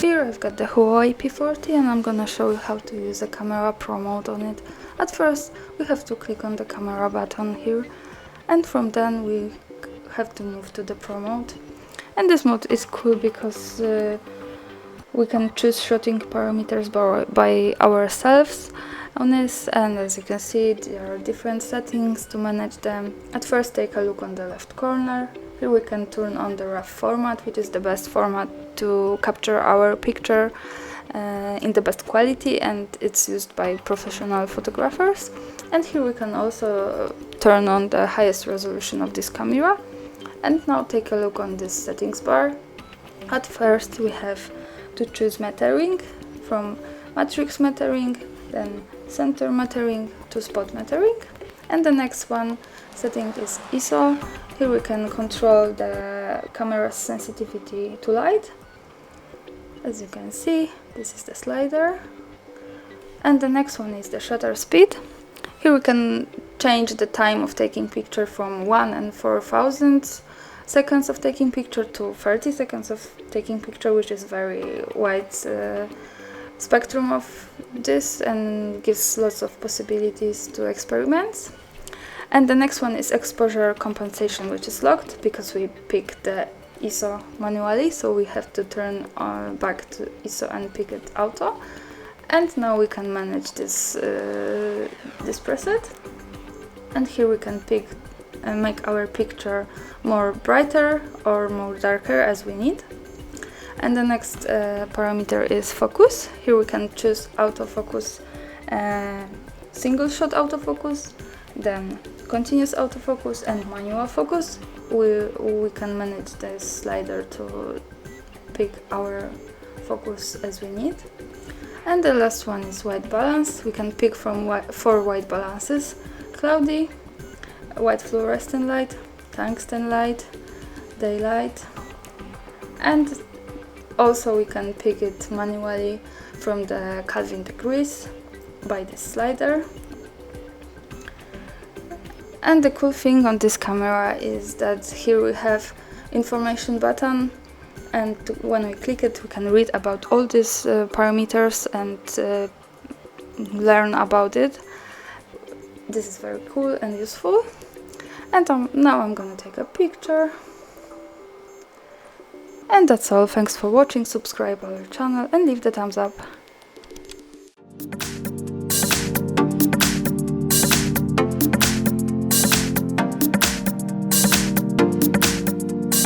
Here I've got the HUAWEI P40 and I'm gonna show you how to use the camera pro mode on it. At first we have to click on the camera button here, and from then we have to move to the pro mode. And this mode is cool because we can choose shooting parameters by ourselves on this, and as you can see there are different settings to manage them. At first take a look on the left corner. Here we can turn on the RAW format, which is the best format to capture our picture in the best quality, and it's used by professional photographers. And here we can also turn on the highest resolution of this camera. And now take a look on this settings bar. At first we have to choose metering, from matrix metering, then center metering to spot metering. And the next one setting is ISO. Here we can control the camera's sensitivity to light. As you can see, this is the slider. And the next one is the shutter speed. Here we can change the time of taking picture from 1 and 4,000 seconds of taking picture to 30 seconds of taking picture, which is very wide spectrum of this and gives lots of possibilities to experiments. And the next one is exposure compensation, which is locked because we picked the ISO manually, so we have to turn back to ISO and pick it auto. And now we can manage this this preset, and here we can pick and make our picture more brighter or more darker as we need. And the next parameter is focus. Here we can choose autofocus, single shot autofocus, then continuous autofocus and manual focus. We can manage the slider to pick our focus as we need. And the last one is white balance. We can pick from 4 white balances: cloudy, white fluorescent light, tungsten light, daylight, and also we can pick it manually from the Kelvin degrees by this slider. And the cool thing on this camera is that here we have information button, and when we click it we can read about all these parameters and learn about it. This is very cool and useful. And now I'm gonna take a picture. And that's all. Thanks for watching. Subscribe our channel and leave the thumbs up.